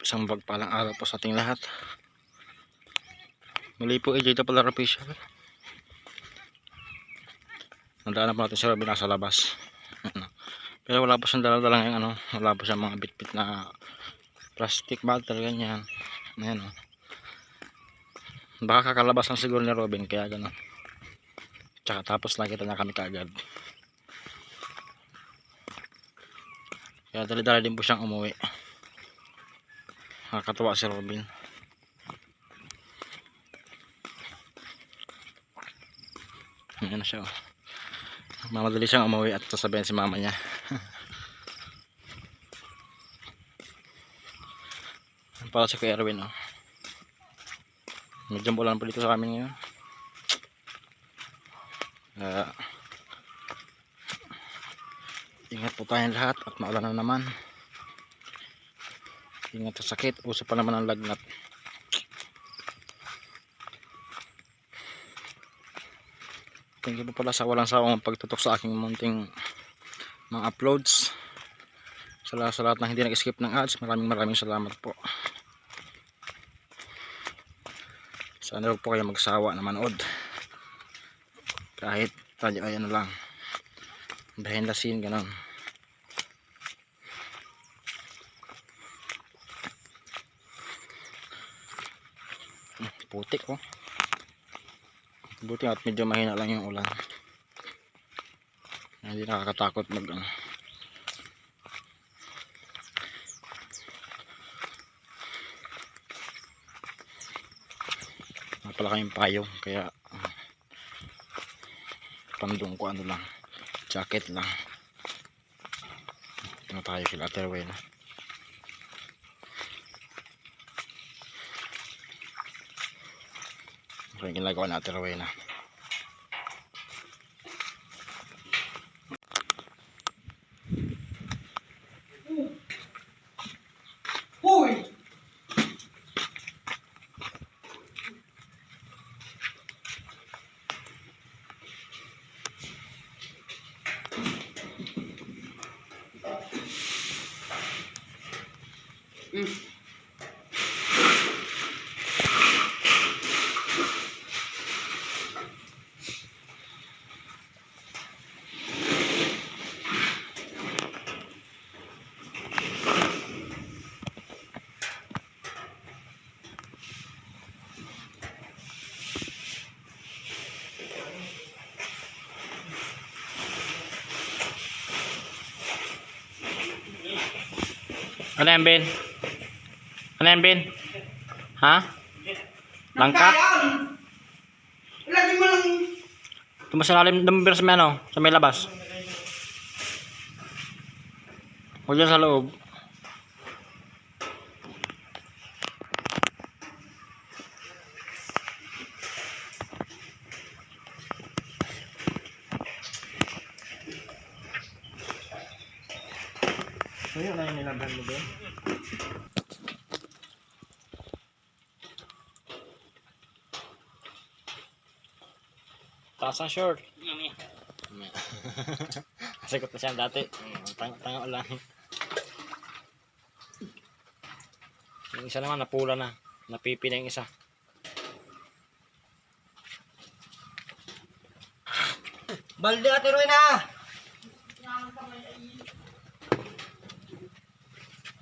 Isang pagpalang araw po sa ating lahat. Muli po AJ Tapalar Official. Nandaan po natin si Robin nasa labas. Pero wala po siyang dala-dala yung wala po siyang mga bit-bit na plastic bottle ganyan. Ayan o. Baka kakalabas lang siguro ni Robin kaya gano'n. Tsaka tapos nakita niya kami kaagad. Kaya dali-dali din po siyang umuwi. Nakakatuwa si Robin. Ayan na siya o. Mamadali siyang umuwi at sasabihin si mama niya. Para si Kuya Erwin o. Medyo ulan po dito sa amin ngayon. Ingat po tayong lahat at maulan na naman. Ingat sa sakit, uso pa naman ang lagnat. Thank you po pala sa walang sawang pagtutok sa aking munting mga uploads. Sa lahat ng hindi nag-skip ng ads, maraming salamat po. Sana huwag po kayo magsawa na manood. Kahit tayo ay lang, behind the scene ganon. Putik oh. Buti at medyo mahina lang yung ulan. Hindi nakakatakot mag pala kayong payong kaya pandong ko lang, jacket lang. Ito tayo kila Terway na. Ito yung ginagawa na Terway na. Hoy! Ano yan, Ben? Ano yan, Ben? Ha? Langka? Lagi mo lang. Tumasalalim dumibir sa may sa may labas. O dyan sa loob. Ayun na yung nilaban mo doon. Taas ang short. Sagot na siya dati. Tanga ulan. Yung isa naman napula na. Napipi na yung isa. Balde at Erwin na!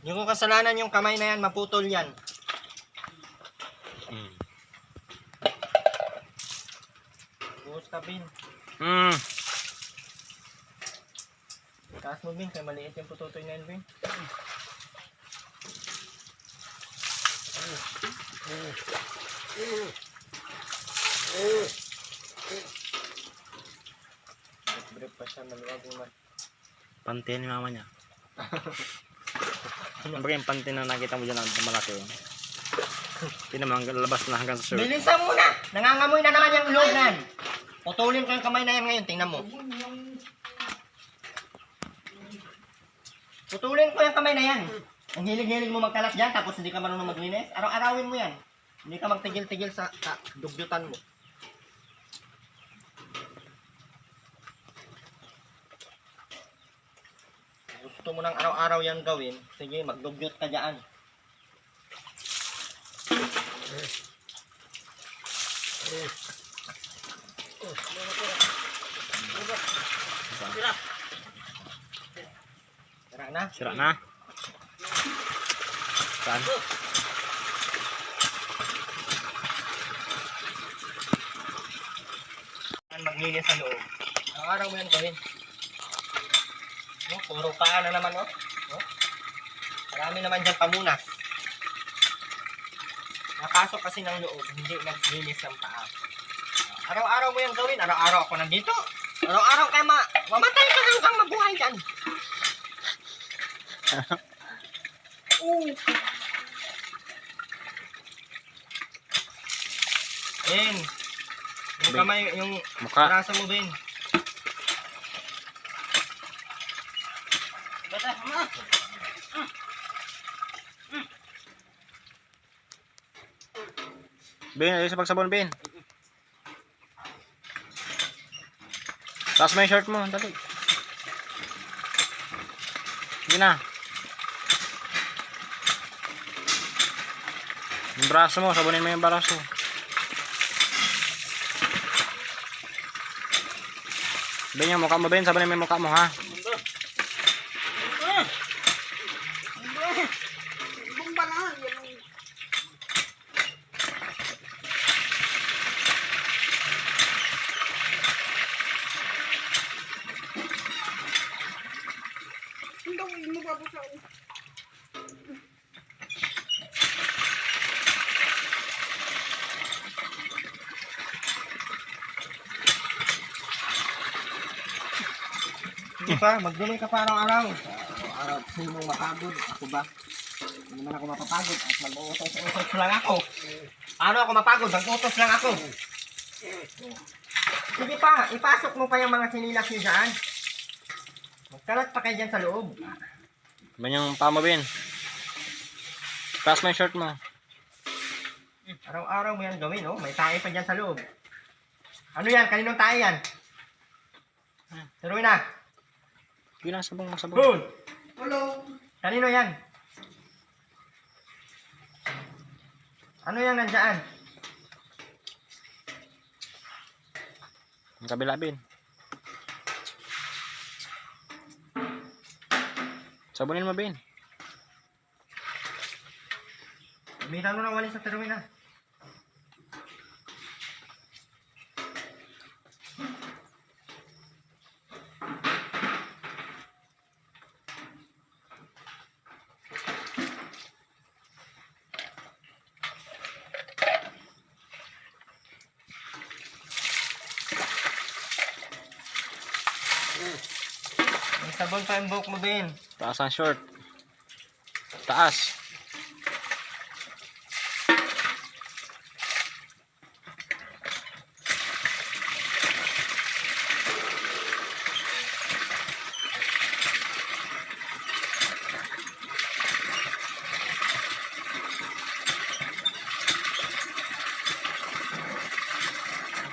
Yung kasalanan yung kamay na yan, maputol yan. Buhos ka, Bin. Taas mo, Bin, kaya maliit yung pututoy na yan, Bin. Break pa siya, maluwag naman. Pante ni mama niya. Ano ba yung pante na nakita mo dyan na malaki yun? Hindi naman lalabas na hanggang sa shirt. Bilisan mo na! Nangangamoy na naman yung loob na yan. Putulin ko yung kamay na yan ngayon, tingnan mo. Putulin ko yung kamay na yan. Ang hilig-hilig mo magkalas dyan, tapos hindi ka marunong maglinis. Araw-arawin mo yan. Hindi ka magtigil-tigil sa dugyutan mo. Gusto mo ng araw-araw yan gawin, sige, magdugyot ka dyan. Sira na. Sira na. Saan? Maglinis sa loob. Ang araw mo yan gawin. No, puro paa na naman, no? No? Marami naman dyan pamunas. Napasok kasi ng loob, hindi naglinis ng paa. Araw-araw mo yan gawin. Araw-araw ako nandito. Araw-araw kaya mamatay ka hanggang mabuhay dyan. Ben, yung Ben. kamay, yung Mukha. braso mo, Ben. Ben, ayos sa pagsabon, Ben. Taas mo yung shirt mo, dali. Sige na. Yung braso mo, sabunin mo yung braso. Ben, yung mukha mo, Ben, sabunin mo yung mukha mo, ha? Hindi pa, magdulong ka pa araw-araw. Araw-araw, sino mong mapagod? Ako ba? Hindi naman ako mapapagod at mag-utos-utos lang ako. Paano ako mapagod? Mag-utos lang ako. Sige pa, ipasok mo pa yung mga sinilas niyo dyan. Magkalat pa kayo dyan sa loob. Ben, yung paa mo, Ben. Taas mo yung shirt mo. Araw-araw mo yan gawin, oh. May tae pa dyan sa loob. Ano yan? Kaninong tae yan? Turuin na. Sige na, sabong, sabong. Boom! Hello! Kanino yan? Ano yan nandyan? Ang kabila, Ben. Sabunin mo, Ben. Umitan mo ng walis sa turuin na. May sabon pa yung buhok mo, Ben. Taas ang short. Taas.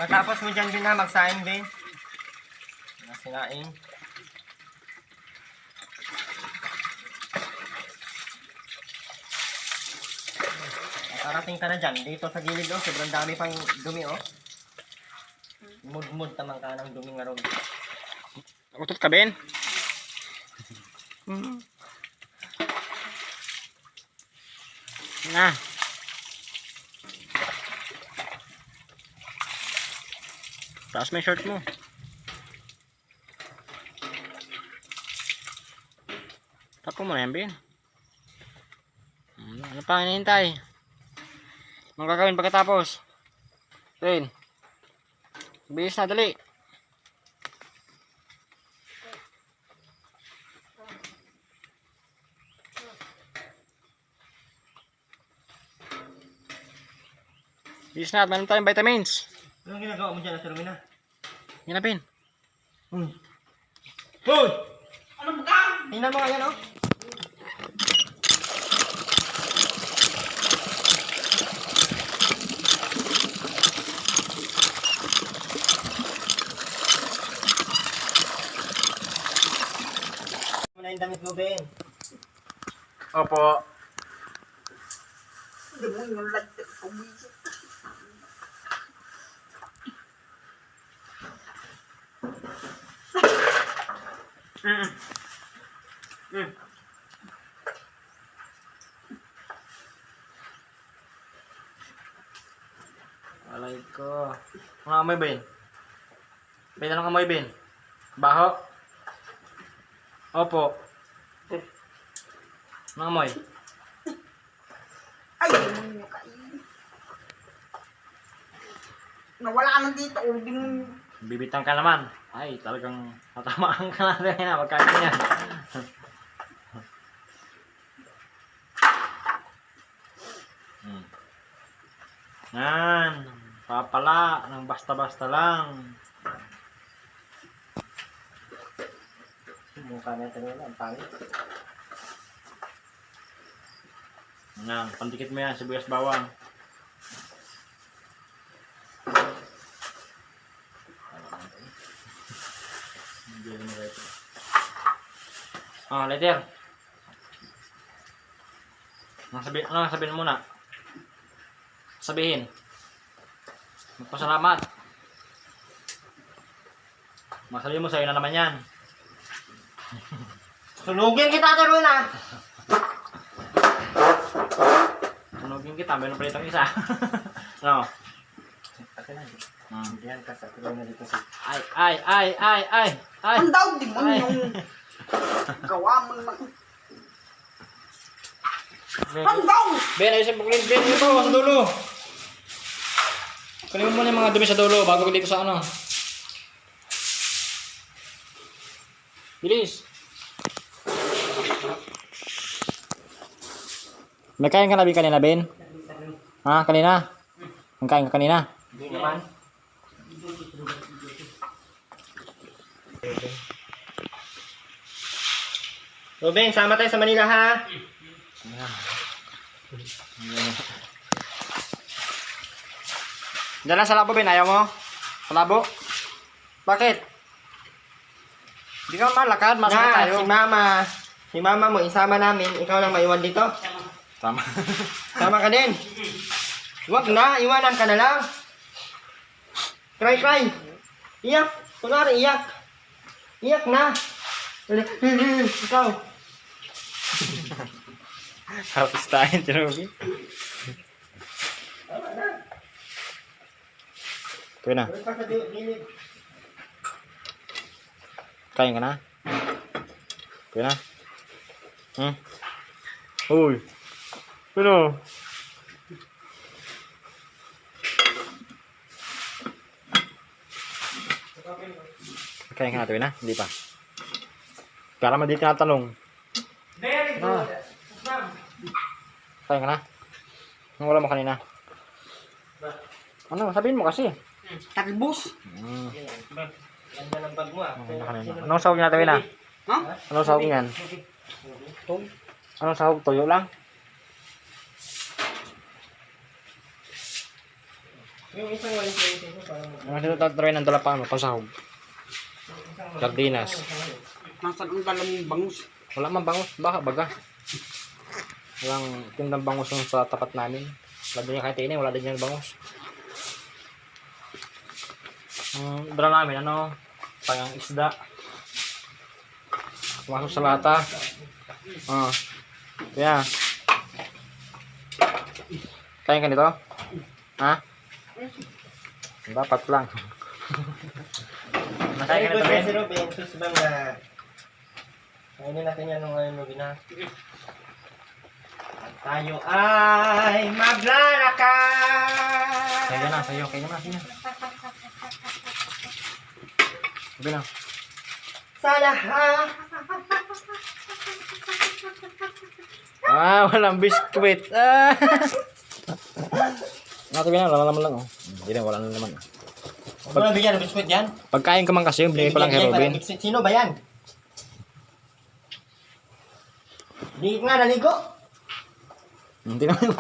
Matapos mo dyan din na magsaing, Ben. Sinaing. Nakarating ka na dyan. Dito sa gilid, oh. Sobrang dami pang dumi, oh. Mud-mud tamang ka ng dumi nga ron. Utot ka, Ben. Na. Taas mo yung shirt mo. Tapo mo na yan, Ben. Ano pa hinihintay? Anong gagawin pagkatapos? Ben. Bilis na, dali. Bilis na, at meron tayong vitamins. Anong ginagawa mo dyan, Sir Mina? Yan na, Ben. Hoy! Ano ba ka? Tingnan mo nga yan, oh. Ano na yung damit mo, Ben? Opo. Hindi mo yung Alay ko. Mga amoy, Ben. Ben, anong amoy, Ben? Baho? Opo. Anong amoy? Ay, nawala ka lang dito. Ubing Bibitang ka naman. Ay, talagang natamaan ka na rin na pagkain niya. Yan. Papala ng basta-basta lang. Mukha na ito nila, ang pangit. Yan. Pandikit mo yan, sibuyas bawang. Oh, later. Ano sabihin mo muna? Sabihin. Magpasalamat. Masabihin mo sa'yo na naman yan. Sunugin kita, Teruin ah! Tunogin kita, meron pa ditong isa. No. Akin na. Diyan ka sa tuloy na dito si... Ay. ang daw, di mo Ay. yung gawa mo naman. Ben, Ang daw! Ben, ayusin mo clean. Ben, ito, sa dulo. Kunin mo muna yung mga dumi sa dulo bago ko dito sa ano. Bilis. May kain ka na, Ben, kanina, Ben? Ha, kanina? Ang kain ka kanina? Hindi naman. Ruben, sama tayo sa Manila ha. Diyan lang sa labo, Ben. Ayaw mo? Sa labo? Bakit? Hindi ka malakad. Masakit tayo. Si mama mo, isama namin. Ikaw lang maiwan dito. Tama. Sama ka din. Huwag na, iwanan ka na lang. Cry. Iyak. Kunwari, iyak. Iyak na. Ikaw. Hapis tayo, Tinubi. Tuwi na. Kain ka na? Tuwi na? Uy. Ano? Kain ka na, tuwi na? Hindi pa. Kaya naman dito tinatanong. Very good. Kain ka na? Anong wala mo kanina? Ano? Sabihin mo kasi. Talbos. Ganda ng bag mo ah. Anong sahog natin na? Ha? Anong sahog yan? Anong sahog? Toyo lang? Yung isang walis na ito parang... Ang sino tatry ng dalapang pang sahog? Sardinas. Nasaan ang dalang mong bangus? Wala man bangus. Baka baga. Walang tindang bangus yung sa tapat namin. Wala din yung kahit ini. Wala din yung bangus. Ang dala namin, ano? Pang isda. Pumasok sa lata. Kaya. Kain ka nito? Ha? Dapat lang. Nakain ka nito, Ben? Si Ruben, sus bang na... Kainin natin yan nung ngayon, Ruben ha. At tayo ay maglalakad! Kaya na, sa'yo. Kaya na, sa'yo. Sabi na. Sa lahat! Walang biskwit. Sabi na, wala naman lang. Oh. Hindi na, wala na naman. Huwag mo na bigyan ng biskwit yan. Pagkain ko man kasi, binigay ko lang kay Robin. Sino ba yan? Di nga naligo. Hindi naman.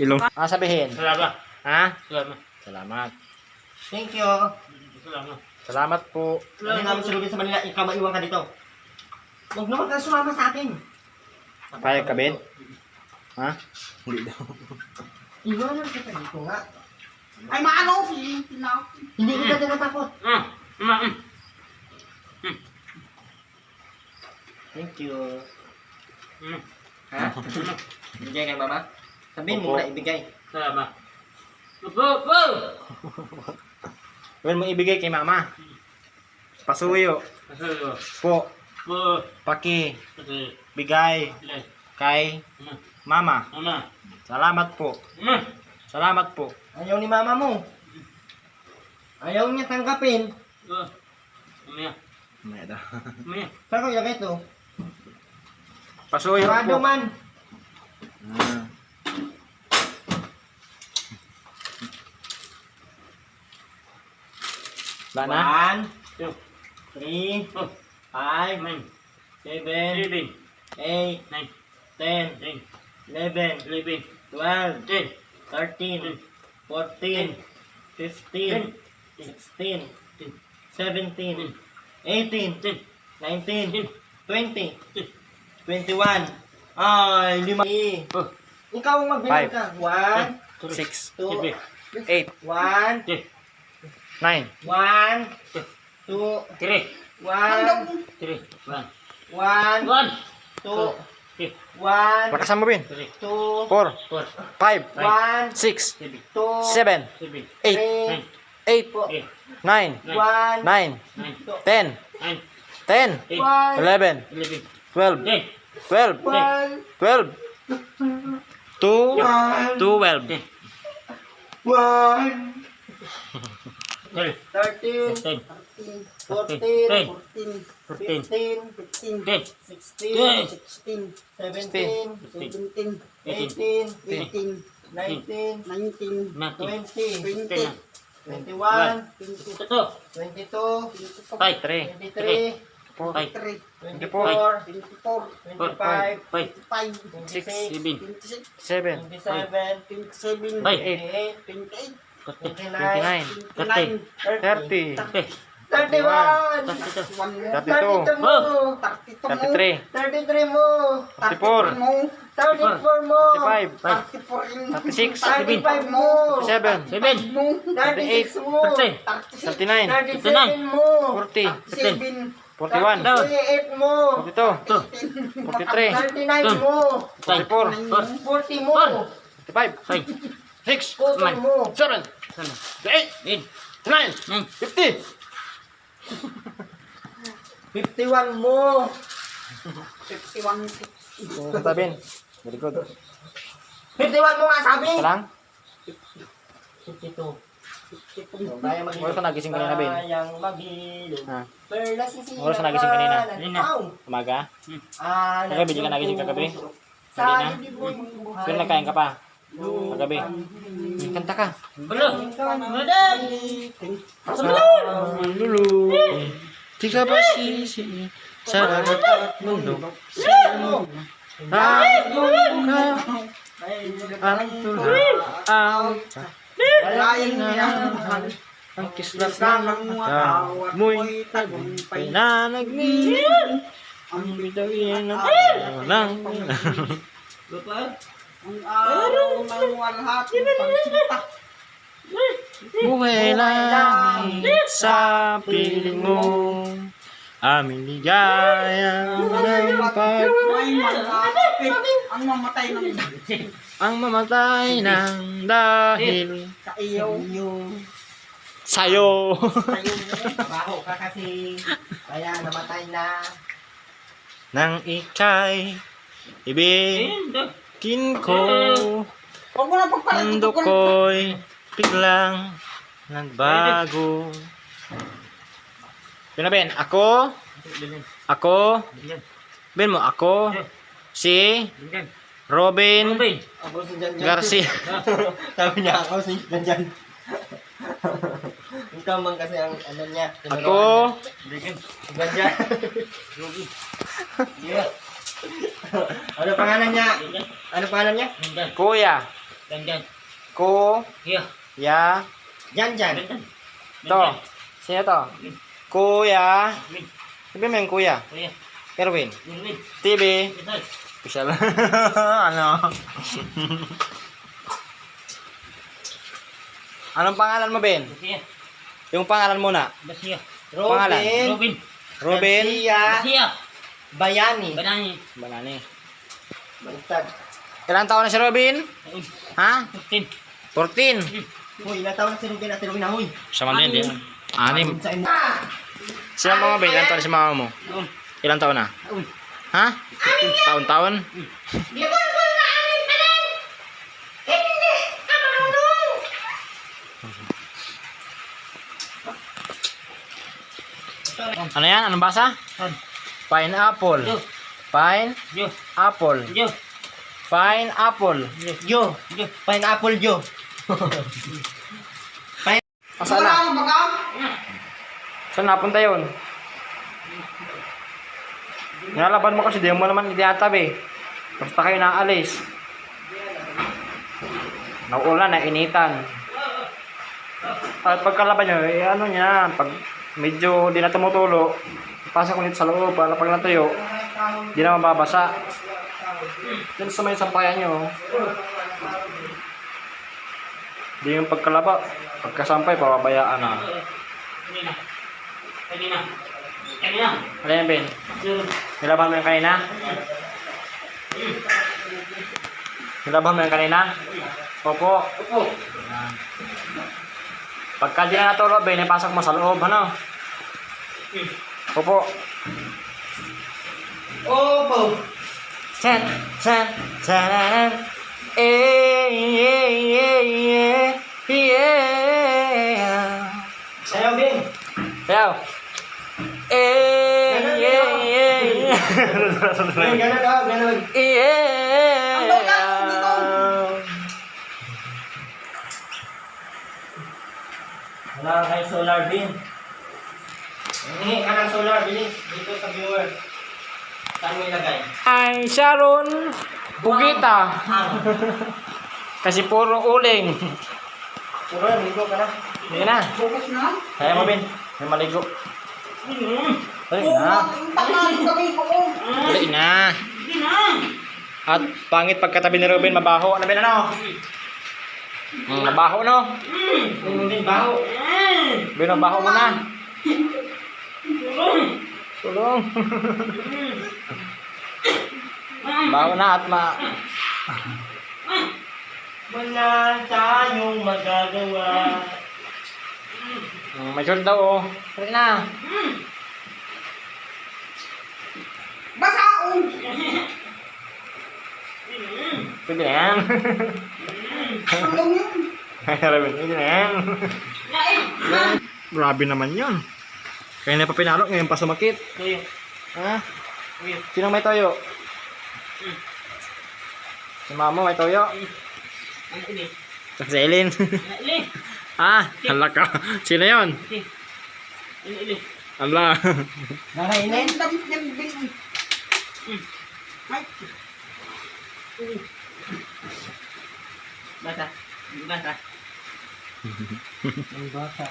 Ilong. Sabihin. Salamat. Ha? Salamat. Thank you. Salamat po. Ano namin si Ruben sa Manila, ikaw maiwan ka dito. Huwag naman ka sumama sa akin. Payag ka, Ben? Ha? Hindi daw. Iwan mo kita dito nga. Ay, maano si Tinaw. Hindi kita tinatakot. Thank you. Ha? Ibigay kay mama? Sabihin mo Opo. na ibigay. Salamat. Well, mo ibigay kay mama. Pasuyo. Po. Paki. Bigay. Kay mama. Salamat po. Salamat po. Ayaw ni mama mo. Ayaw niya tanggapin. May da. Saan ko ilagay ito? Pasuyo Sarado po. man. Ah. Wala na? 1, 2, 3, 5, 7, 8, 10, 11, 12, 13, 14, 15, 16, 17, 18, 19, 20, 21. Ay, 5. Ikaw ang magbilang ka. 1, 6, 2, 8, 1, 9, 1, 2, 1, 1, 2, 1, Lakasan mo, Bin. 2, 4, 5, 1, 6, 2, 7, 8, 8, 9, 1, 9, 10, 10, 11, 12, 12, 12, 2, 12, 1, 13, 14, 15, 16, 17, 18, 19, 20, 21, 22, 3, 23, 24, 24, 25, 6, 26, 7, 27, 8, 28, 29, 30, 30, 31, 32, mo, 33, 33 mo, 34, 34 mo, 35, 36, 35 mo, 37, 36 mo, 39, 37 mo, 40, 37, 41, 38 mo, 42, 43, 39 mo, 44, 40 mo, 45, 6, 40 mo, 7, 8, 9, 50, 51 mo, 51. Sabihin. Very good. 51 mo nga sabi. Ito lang. 52. Oras na nagising kanina, Ben. Sayang maghilo. Ha? Perla sisira. Oras na nagising kanina. Nagpaw. Umaga. Ah, Kagabi, di ka nagising kagabi? Sa Hindi na? libon. Pero nagkain ka pa. Kagabi. Kanta ka. Lulu. Tiga pasisi. Sa lahat mundo. Ang tulad. Ang Lain niya. ang kislat ng mata mo'y tagumpay na nagmili ang bitayin ng Ang araw ng walhati pagsinta. buhay langit sa piling mo aming ligaya ng pag May malapit ang mamatay ng ang mamatay ng dahil sa iyo. sa'yo. Baho ka kasi. Kaya namatay na. Nang ika'y ibigin ko Huwag mo na pagpalit. mundo ko'y biglang nagbago. Ben, ako, Ben mo, ako, si Robin Ako si Jan Jan. Garcia. Sabi niya ako si Jan Jan. Ikaw man kasi ang ano niya. Ako, Si Jan Jan. Yeah. Ano pangalan niya? Ano pangalan niya? Kuya, Ya, Jan Jan. to, sino to? Kuya, sabi mo yung Kuya, Erwin, TV, official, ano, Anong pangalan mo, Ben? Garcia. Yung pangalan muna. Garcia. Pangalan? Robin. Robin. Garcia. Bayani. Banani. Baliktad. Ilang taon na si Robin? Ha? 15. 14. Hoy, ilang taon na si Robin at si Robin na, hoy. Siya man din. Anim. Sa inyo. Sila mga Ben, ilang taon na si mama mo? Ilang taon na? Ha? Taon-taon? Ano yan? Anong basa? Pineapple. Yo. Pineapple. Yo. Pineapple. Yo. Pineapple Yo. Saan na? Wala baga. Saan napunta yun? Nilalaban mo kasi, di mo naman idiyatabi. Basta kayo naalis. Nauulan, nainitan. At pagkalaban nyo, ano niya, pag medyo di na tumutulo, pasok ko dito sa loob, para pag natuyo, di na mababasa. Diyan sa may sampayan nyo. Di yung pagkalaba, pagkasampay, pababayaan na. Kanina. Ano yan, Ben? Nilaban mo yung kanina? Nilaban mo yung kanina? Opo. Yan. Pagka di na natulog, Ben, ipasok mo sa loob, ano? Opo. Opo. Chan, chan, chan, yeah. Sayaw, Ben. Sayaw. Yeah. Ben, ganun daw, ganun. Yeah. Wala kayo solar, Ben. Hingi ka ng solar, bilis. Dito sa viewer. Saan mo ilagay? Ay, Sharon. Bugita. Kasi puro uling. Puro, ligo ka na. Sige na. Bukas na. Kaya mo, Ben. May maligo. Dali na. Tangan kami ko. Dali na. At pangit pagkatabi ni Ruben, mabaho. Ano, Ben, ano? Mabaho, no? Hindi baho. Ben, mabaho mo na. Tulong. Baho na at Wala tayong magagawa. may short daw, oh. Dali na. Basaon. Pwede na yan. Tulong yun. Ruben, pwede na yan. Grabe naman yun. Kaya na pa pinalo, ngayon pa sumakit. Tuyo. Ha? Sino may toyo? Si mama may toyo. Ang ini. Si Eileen. Ili. Ah, hala ka. Sino yun? Ili. Ala. Nakainin? Damit ng bin. Ay. Bata. Bata. Ang bata.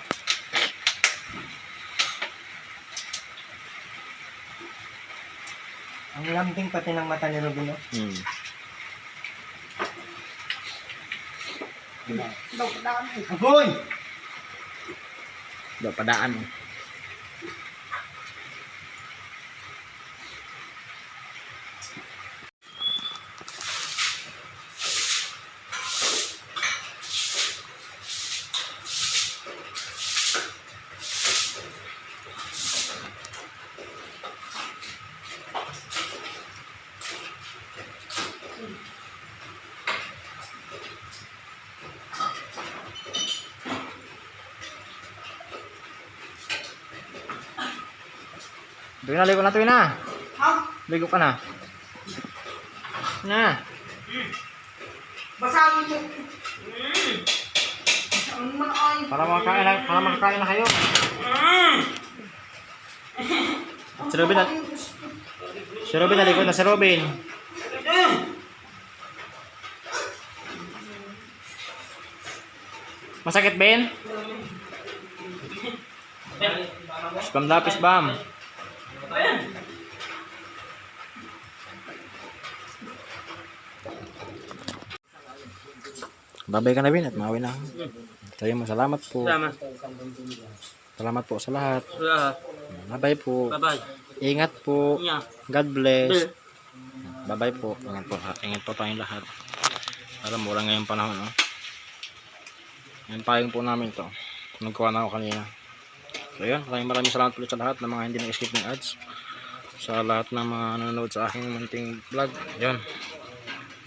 Ang lambing pati ng mata ni Robin, no? Daw daan. Agoy! Daw padaan. Ligo na, ligo na, tuwi na. Ha? Ligo ka na. Na. Basaon yun. Basaon man ay. Para makakain na kayo. Si Robin na. Si Robin na, ligo na si Robin. Masakit, Ben? Spam lapis, bam. Babay ka na, Bin, at mauwi na. Sabi mo, salamat po. Salamat. Salamat po sa lahat. Salamat. Bye-bye po. Bye-bye. Ingat po. Iya. God bless. Bye-bye po. Ingat po tayong lahat. Alam mo, wala ngayong panahon, no? Yan payong po namin to. Nagkuha na ako kanina. So yun, maraming salamat ulit sa lahat ng mga hindi nag-skip ng ads. Sa lahat ng mga nanonood sa aking munting vlog. Yun.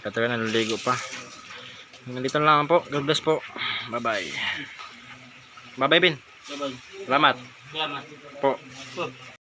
Kaya tayo naliligo pa. Nandito na lang po. God bless po. Bye-bye. Bye-bye, Bin. Bye-bye. Salamat Salamat. po.